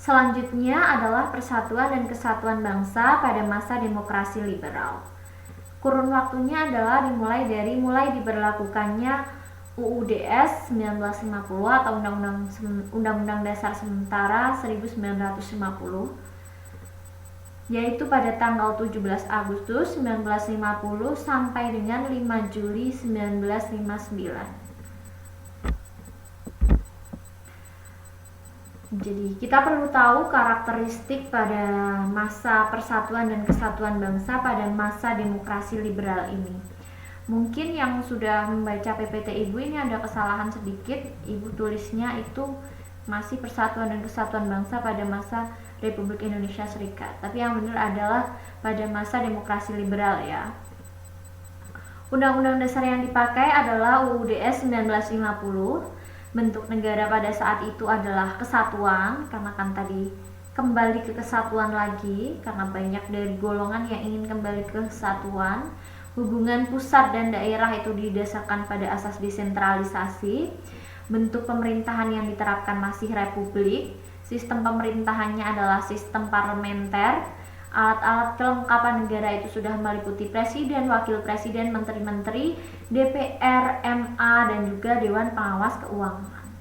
Selanjutnya adalah persatuan dan kesatuan bangsa pada masa demokrasi liberal. Kurun waktunya adalah mulai diberlakukannya UUDS 1950 atau Undang-Undang Dasar Sementara 1950, yaitu pada tanggal 17 Agustus 1950 sampai dengan 5 Juli 1959. Jadi kita perlu tahu karakteristik pada masa persatuan dan kesatuan bangsa pada masa demokrasi liberal ini. Mungkin yang sudah membaca PPT Ibu ini ada kesalahan sedikit, Ibu tulisnya itu masih persatuan dan kesatuan bangsa pada masa Republik Indonesia Serikat, tapi yang benar adalah pada masa demokrasi liberal ya. Undang-undang dasar yang dipakai adalah UUDS 1950. Bentuk negara pada saat itu adalah kesatuan, karena kan tadi kembali ke kesatuan lagi, karena banyak dari golongan yang ingin kembali ke kesatuan. Hubungan pusat dan daerah itu didasarkan pada asas desentralisasi. Bentuk pemerintahan yang diterapkan masih republik. Sistem pemerintahannya adalah sistem parlementer. Alat-alat kelengkapan negara itu sudah meliputi presiden, wakil presiden, menteri-menteri, DPR, MA, dan juga Dewan Pengawas Keuangan.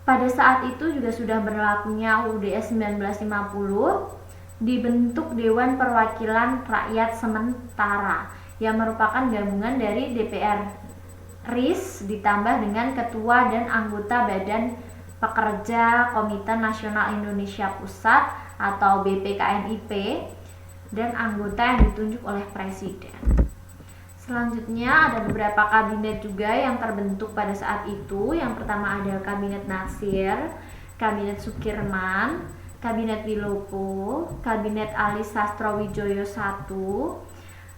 Pada saat itu juga sudah berlakunya UUDS 1950, dibentuk Dewan Perwakilan Rakyat Sementara yang merupakan gabungan dari DPR RIS ditambah dengan ketua dan anggota Badan Pekerja Komite Nasional Indonesia Pusat atau BPKNIP dan anggota yang ditunjuk oleh presiden. Selanjutnya ada beberapa kabinet juga yang terbentuk pada saat itu. Yang pertama ada Kabinet Natsir, Kabinet Sukirman, Kabinet Wilopo, Kabinet Ali Sastrowijoyo I,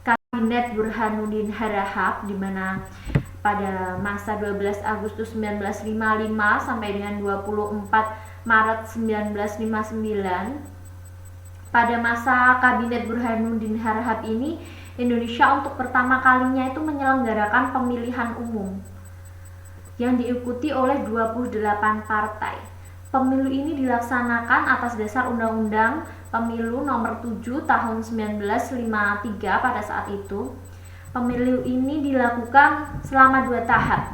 Kabinet Burhanuddin Harahap di mana pada masa 12 Agustus 1955 sampai dengan 24 Maret 1959. Pada masa Kabinet Burhanuddin Harahap ini, Indonesia untuk pertama kalinya itu menyelenggarakan pemilihan umum yang diikuti oleh 28 partai. Pemilu ini dilaksanakan atas dasar Undang-Undang Pemilu Nomor 7 Tahun 1953 pada saat itu. Pemilu ini dilakukan selama 2 tahap,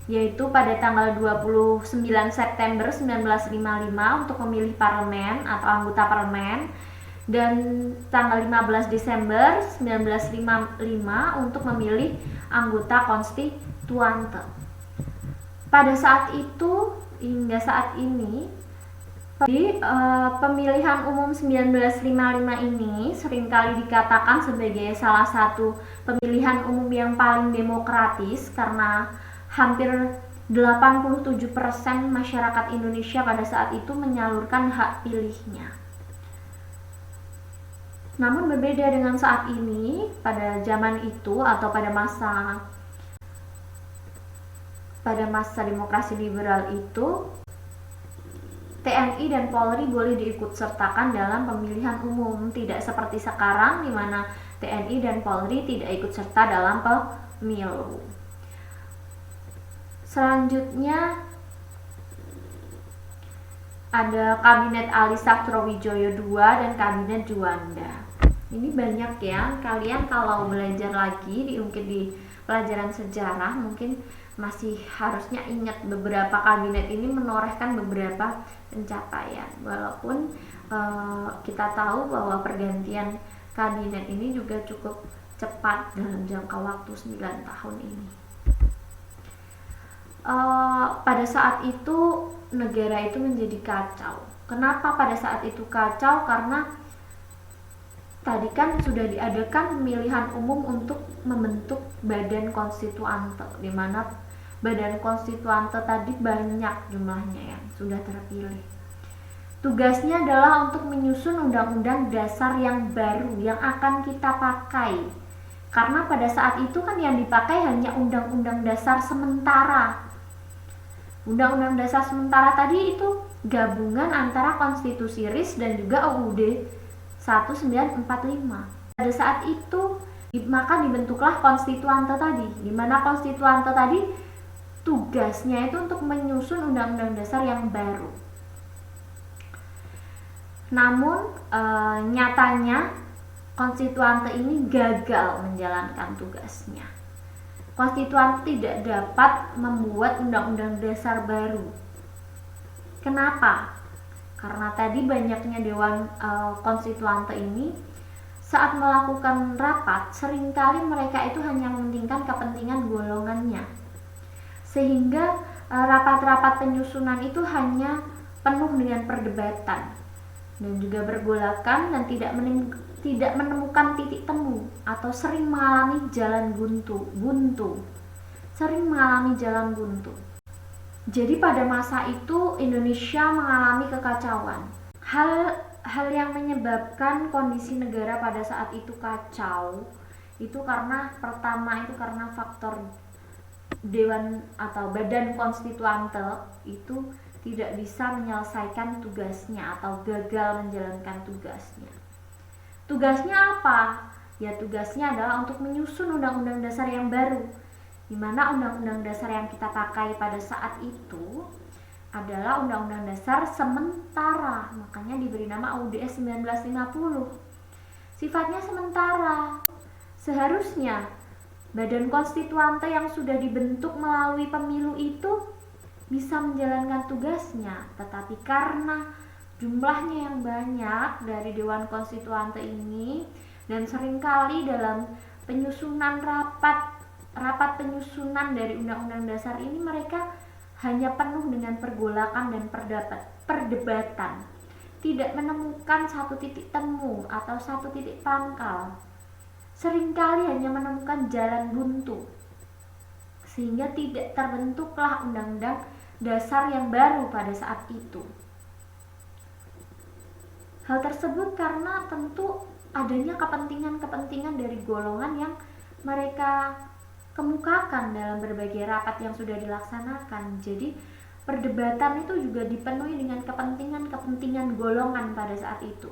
yaitu pada tanggal 29 September 1955 untuk memilih parlemen atau anggota parlemen, dan tanggal 15 Desember 1955 untuk memilih anggota konstituante. Pada saat itu hingga saat ini, pemilihan umum 1955 ini seringkali dikatakan sebagai salah satu pemilihan umum yang paling demokratis karena hampir 87% masyarakat Indonesia pada saat itu menyalurkan hak pilihnya. Namun berbeda dengan saat ini, pada zaman itu atau pada masa demokrasi liberal itu, TNI dan Polri boleh diikutsertakan dalam pemilihan umum, tidak seperti sekarang di mana TNI dan Polri tidak ikut serta dalam pemilu. Selanjutnya ada Kabinet Ali Sastrowijoyo II dan Kabinet Juanda. Ini banyak ya, kalian kalau belajar lagi diungkit di pelajaran sejarah mungkin masih harusnya ingat beberapa kabinet ini menorehkan beberapa pencapaian. Walaupun kita tahu bahwa pergantian kabinet ini juga cukup cepat dalam jangka waktu 9 tahun ini. Pada saat itu negara itu menjadi kacau. Kenapa pada saat itu kacau? Karena tadi kan sudah diadakan pemilihan umum untuk membentuk badan konstituante, di mana badan konstituante tadi banyak jumlahnya yang sudah terpilih. Tugasnya adalah untuk menyusun undang-undang dasar yang baru yang akan kita pakai. Karena pada saat itu kan yang dipakai hanya undang-undang dasar sementara. Undang-undang dasar sementara tadi itu gabungan antara konstitusi RIS dan juga UUD 1945. Pada saat itu maka dibentuklah konstituante tadi, di mana konstituante tadi tugasnya itu untuk menyusun undang-undang dasar yang baru. Namun nyatanya konstituante ini gagal menjalankan tugasnya. Konstituante tidak dapat membuat undang-undang dasar baru. Kenapa? Karena tadi banyaknya dewan konstituante ini saat melakukan rapat, seringkali mereka itu hanya mementingkan kepentingan golongannya, sehingga rapat-rapat penyusunan itu hanya penuh dengan perdebatan dan juga bergolakan dan tidak menemukan titik temu atau sering mengalami jalan buntu. Jadi pada masa itu Indonesia mengalami kekacauan. Hal yang menyebabkan kondisi negara pada saat itu kacau itu karena faktor dewan atau badan konstituante itu tidak bisa menyelesaikan tugasnya atau gagal menjalankan tugasnya. Tugasnya apa? Ya, tugasnya adalah untuk menyusun undang-undang dasar yang baru, di mana undang-undang dasar yang kita pakai pada saat itu adalah Undang-Undang Dasar sementara, makanya diberi nama UUD 1950. Sifatnya sementara. Seharusnya badan konstituante yang sudah dibentuk melalui pemilu itu bisa menjalankan tugasnya, tetapi karena jumlahnya yang banyak dari dewan konstituante ini dan seringkali dalam penyusunan rapat penyusunan dari undang-undang dasar ini mereka hanya penuh dengan pergolakan dan perdebatan, tidak menemukan satu titik temu atau satu titik pangkal, seringkali hanya menemukan jalan buntu, sehingga tidak terbentuklah undang-undang dasar yang baru pada saat itu. Hal tersebut karena tentu adanya kepentingan dari golongan yang mereka kemukakan dalam berbagai rapat yang sudah dilaksanakan. Jadi perdebatan itu juga dipenuhi dengan kepentingan golongan pada saat itu.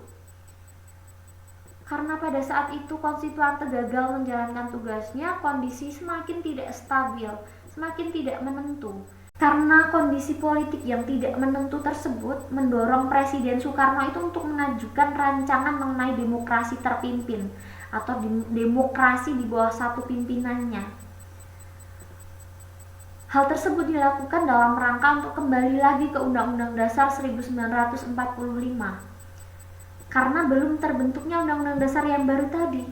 Karena pada saat itu konstituante gagal menjalankan tugasnya, kondisi semakin tidak stabil, semakin tidak menentu. Karena kondisi politik yang tidak menentu tersebut mendorong Presiden Soekarno itu untuk mengajukan rancangan mengenai demokrasi terpimpin atau demokrasi di bawah satu pimpinannya. Hal tersebut dilakukan dalam rangka untuk kembali lagi ke Undang-Undang Dasar 1945 karena belum terbentuknya Undang-Undang Dasar yang baru tadi.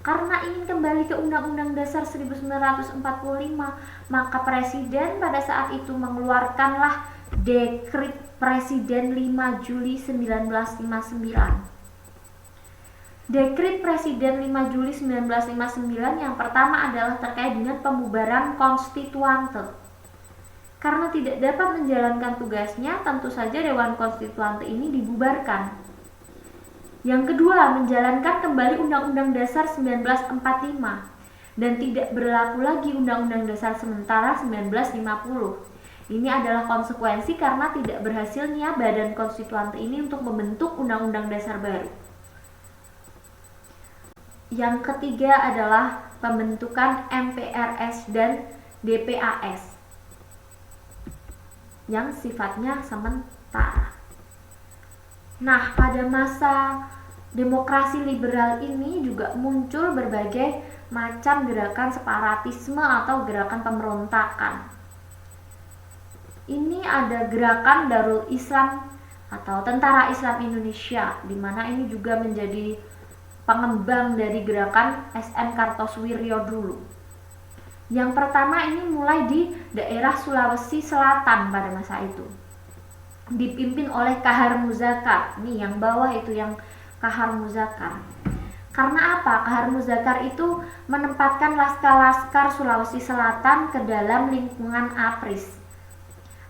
Karena ingin kembali ke Undang-Undang Dasar 1945, maka Presiden pada saat itu mengeluarkanlah Dekrit Presiden 5 Juli 1959. Dekrit Presiden 5 Juli 1959 yang pertama adalah terkait dengan pembubaran konstituante. Karena tidak dapat menjalankan tugasnya, tentu saja Dewan Konstituante ini dibubarkan. Yang kedua, menjalankan kembali Undang-Undang Dasar 1945 dan tidak berlaku lagi Undang-Undang Dasar sementara 1950. Ini adalah konsekuensi karena tidak berhasilnya Badan Konstituante ini untuk membentuk Undang-Undang Dasar baru. Yang ketiga adalah pembentukan MPRS dan DPAS yang sifatnya sementara. Nah, pada masa demokrasi liberal ini juga muncul berbagai macam gerakan separatisme atau gerakan pemberontakan. Ini ada gerakan Darul Islam atau Tentara Islam Indonesia, di mana ini juga menjadi pengembang dari gerakan SN Kartosuwiryo dulu. Yang pertama ini mulai di daerah Sulawesi Selatan pada masa itu, dipimpin oleh Kahar Muzakar. Nih yang bawah itu yang Kahar Muzakar. Karena apa? Kahar Muzakar itu menempatkan laskar-laskar Sulawesi Selatan ke dalam lingkungan APRIS,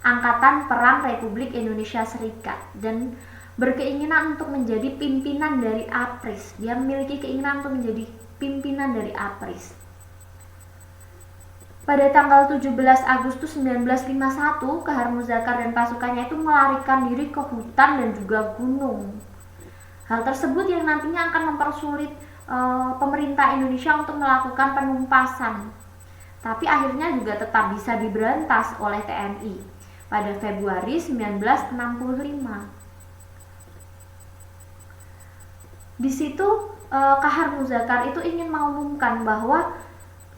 Angkatan Perang Republik Indonesia Serikat, dan berkeinginan untuk menjadi pimpinan dari APRIS. Dia memiliki keinginan untuk menjadi pimpinan dari APRIS. Pada tanggal 17 Agustus 1951, Kahar Muzakar dan pasukannya itu melarikan diri ke hutan dan juga gunung. Hal tersebut yang nantinya akan mempersulit pemerintah Indonesia untuk melakukan penumpasan. Tapi akhirnya juga tetap bisa diberantas oleh TNI pada Februari 1965. Di situ Kahar Muzakar itu ingin mengumumkan bahwa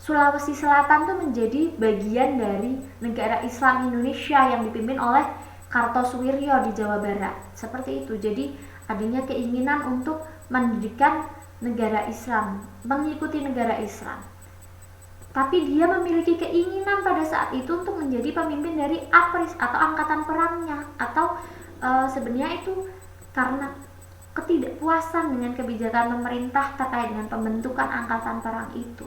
Sulawesi Selatan itu menjadi bagian dari negara Islam Indonesia yang dipimpin oleh Kartosuwiryo di Jawa Barat. Seperti itu. Jadi adanya keinginan untuk mendirikan negara Islam, mengikuti negara Islam. Tapi dia memiliki keinginan pada saat itu untuk menjadi pemimpin dari APRIS atau angkatan perangnya, atau sebenarnya itu karena ketidakpuasan dengan kebijakan pemerintah terkait dengan pembentukan angkatan perang itu.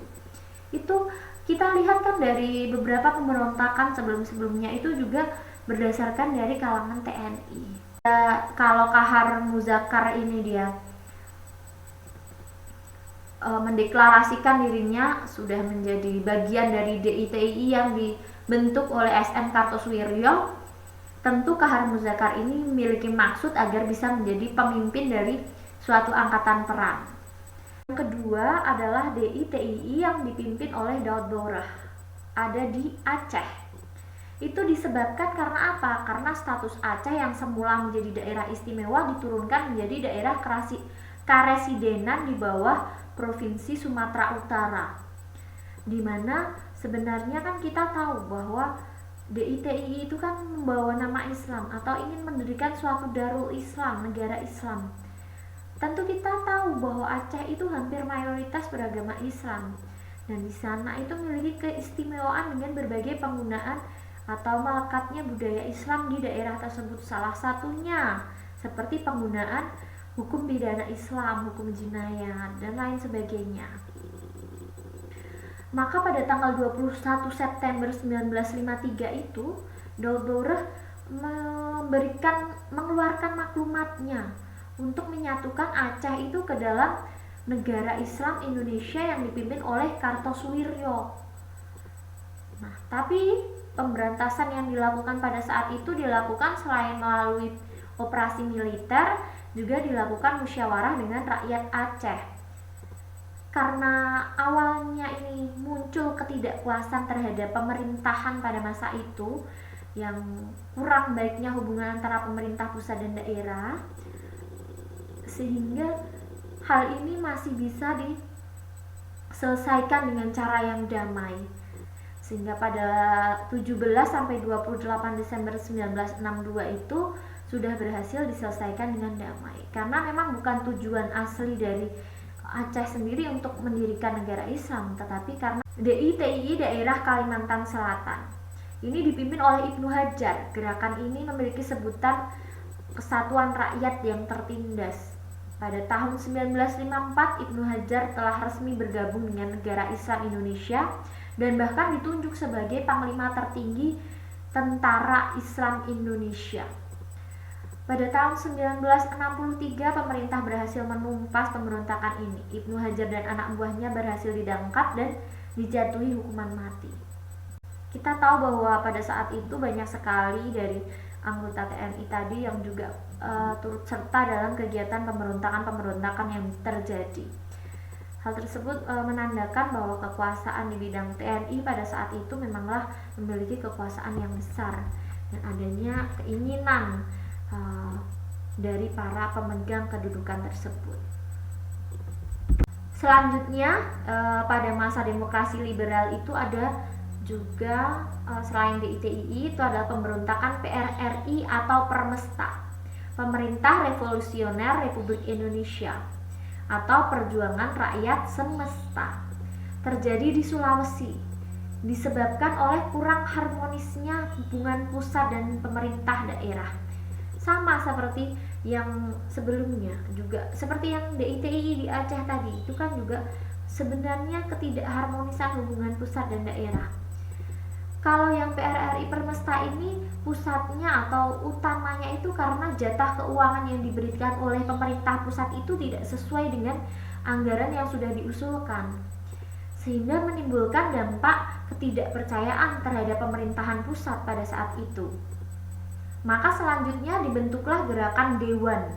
Itu kita lihat kan dari beberapa pemberontakan sebelum-sebelumnya itu juga berdasarkan dari kalangan TNI. Kalau Kahar Muzakar ini dia mendeklarasikan dirinya sudah menjadi bagian dari DITI yang dibentuk oleh SM Kartosuwiryo, tentu Kahar Muzakar ini memiliki maksud agar bisa menjadi pemimpin dari suatu angkatan perang. Yang kedua adalah DITI yang dipimpin oleh Daud Borah, ada di Aceh. Itu disebabkan karena apa? Karena status Aceh yang semula menjadi daerah istimewa diturunkan menjadi daerah karesidenan di bawah Provinsi Sumatera Utara, dimana sebenarnya kan kita tahu bahwa DITI itu kan membawa nama Islam atau ingin mendirikan suatu Darul Islam, negara Islam. Tentu kita tahu bahwa Aceh itu hampir mayoritas beragama Islam, dan di sana itu memiliki keistimewaan dengan berbagai penggunaan atau melekatnya budaya Islam di daerah tersebut. Salah satunya seperti penggunaan hukum pidana Islam, hukum jinayat, dan lain sebagainya. Maka pada tanggal 21 September 1953 itu, Daud Borah mengeluarkan maklumatnya untuk menyatukan Aceh itu ke dalam negara Islam Indonesia yang dipimpin oleh Kartosuwiryo. Nah, tapi pemberantasan yang dilakukan pada saat itu dilakukan selain melalui operasi militer, juga dilakukan musyawarah dengan rakyat Aceh. Karena awalnya ini muncul ketidakpuasan terhadap pemerintahan pada masa itu, yang kurang baiknya hubungan antara pemerintah pusat dan daerah, sehingga hal ini masih bisa diselesaikan dengan cara yang damai. Sehingga pada 17 sampai 28 Desember 1962 itu sudah berhasil diselesaikan dengan damai. Karena memang bukan tujuan asli dari Aceh sendiri untuk mendirikan negara Islam, tetapi karena DITI daerah Kalimantan Selatan ini dipimpin oleh Ibnu Hajar. Gerakan ini memiliki sebutan Kesatuan Rakyat yang Tertindas. Pada tahun 1954 Ibnu Hajar telah resmi bergabung dengan negara Islam Indonesia dan bahkan ditunjuk sebagai panglima tertinggi Tentara Islam Indonesia. Pada tahun 1963 pemerintah berhasil menumpas pemberontakan ini. Ibnu Hajar dan anak buahnya berhasil ditangkap dan dijatuhi hukuman mati. Kita tahu bahwa pada saat itu banyak sekali dari anggota TNI tadi yang juga turut serta dalam kegiatan pemberontakan yang terjadi. Hal tersebut menandakan bahwa kekuasaan di bidang TNI pada saat itu memanglah memiliki kekuasaan yang besar dan adanya keinginan dari para pemegang kedudukan tersebut. Selanjutnya pada masa demokrasi liberal itu ada juga selain DITI itu adalah pemberontakan PRRI atau Permesta, Pemerintah Revolusioner Republik Indonesia atau Perjuangan Rakyat Semesta, terjadi di Sulawesi disebabkan oleh kurang harmonisnya hubungan pusat dan pemerintah daerah. Sama seperti yang sebelumnya, juga seperti yang DITI di Aceh tadi, itu kan juga sebenarnya ketidakharmonisan hubungan pusat dan daerah. Kalau yang PRRI Permesta ini pusatnya atau utamanya itu karena jatah keuangan yang diberikan oleh pemerintah pusat itu tidak sesuai dengan anggaran yang sudah diusulkan, sehingga menimbulkan dampak ketidakpercayaan terhadap pemerintahan pusat pada saat itu. Maka selanjutnya dibentuklah gerakan dewan.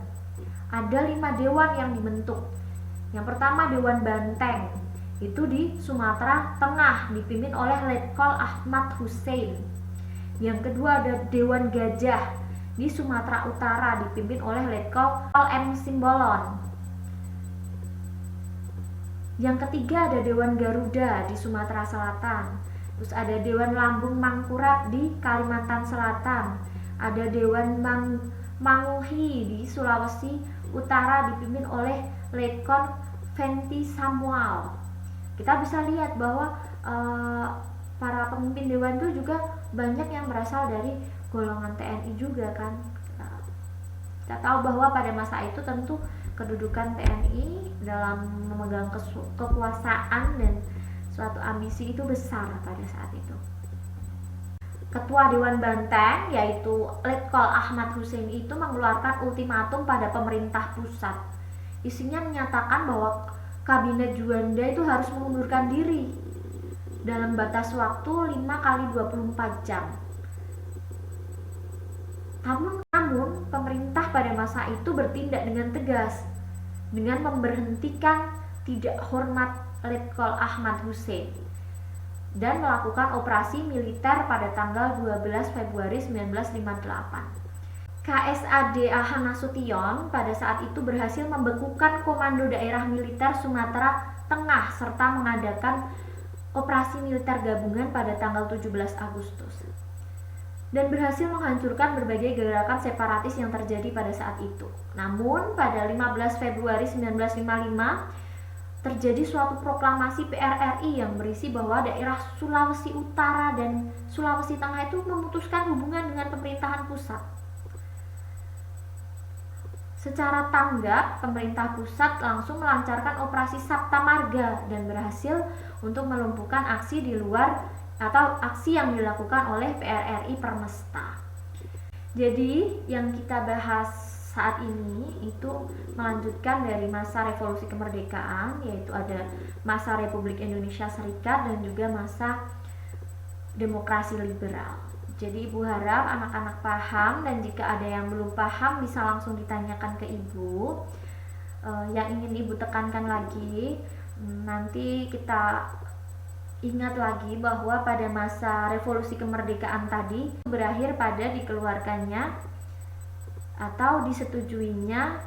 Ada 5 dewan yang dibentuk. Yang pertama Dewan Banteng, itu di Sumatera Tengah dipimpin oleh Letkol Ahmad Hussein. Yang kedua ada Dewan Gajah di Sumatera Utara dipimpin oleh Letkol M. Simbolon. Yang ketiga ada Dewan Garuda di Sumatera Selatan. Terus ada Dewan Lambung Mangkurat di Kalimantan Selatan. Ada Dewan Manguhi di Sulawesi Utara dipimpin oleh Letkol Fenty Samuel. Kita bisa lihat bahwa para pemimpin dewan itu juga banyak yang berasal dari golongan TNI juga kan. Kita tahu bahwa pada masa itu tentu kedudukan TNI dalam memegang kekuasaan dan suatu ambisi itu besar pada saat itu. Ketua Dewan Banteng yaitu Letkol Ahmad Husseini itu mengeluarkan ultimatum pada pemerintah pusat. Isinya menyatakan bahwa Kabinet Juanda itu harus mengundurkan diri dalam batas waktu 5 kali 24 jam. Namun pemerintah pada masa itu bertindak dengan tegas dengan memberhentikan tidak hormat Letkol Ahmad Hussein dan melakukan operasi militer pada tanggal 12 Februari 1958. KSAD AH Nasution pada saat itu berhasil membekukan Komando Daerah Militer Sumatera Tengah serta mengadakan operasi militer gabungan pada tanggal 17 Agustus dan berhasil menghancurkan berbagai gerakan separatis yang terjadi pada saat itu. Namun pada 15 Februari 1955 terjadi suatu proklamasi PRRI yang berisi bahwa daerah Sulawesi Utara dan Sulawesi Tengah itu memutuskan hubungan dengan pemerintahan pusat. Secara tanggap, pemerintah pusat langsung melancarkan operasi Sabta Marga dan berhasil untuk melumpuhkan aksi di luar atau aksi yang dilakukan oleh PRRI Permesta. Jadi, yang kita bahas saat ini itu melanjutkan dari masa revolusi kemerdekaan, yaitu ada masa Republik Indonesia Serikat dan juga masa demokrasi liberal. Jadi Ibu harap anak-anak paham, dan jika ada yang belum paham bisa langsung ditanyakan ke Ibu. Yang ingin Ibu tekankan lagi, nanti kita ingat lagi bahwa pada masa revolusi kemerdekaan tadi berakhir pada dikeluarkannya atau disetujuinya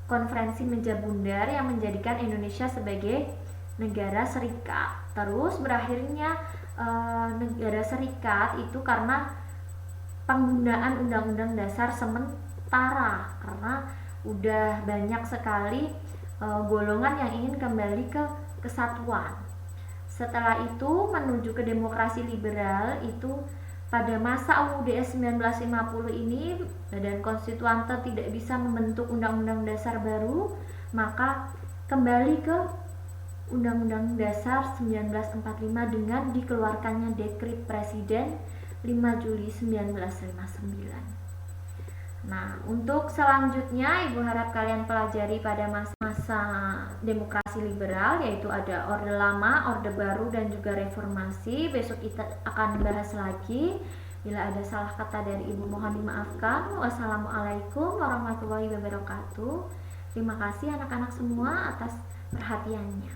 Konferensi Meja Bundar yang menjadikan Indonesia sebagai negara serikat. Terus berakhirnya negara serikat itu karena penggunaan Undang-Undang Dasar sementara, karena udah banyak sekali golongan yang ingin kembali ke kesatuan. Setelah itu menuju ke demokrasi liberal itu pada masa UUD 1950 ini Badan Konstituante tidak bisa membentuk Undang-Undang Dasar baru, maka kembali ke Undang-Undang Dasar 1945 dengan dikeluarkannya Dekret Presiden 5 Juli 1959. Nah, untuk selanjutnya Ibu harap kalian pelajari pada masa demokrasi liberal, yaitu ada Orde Lama, Orde Baru, dan juga Reformasi. Besok kita akan bahas lagi. Bila ada salah kata dari Ibu mohon dimaafkan. Wassalamualaikum warahmatullahi wabarakatuh. Terima kasih anak-anak semua atas perhatiannya.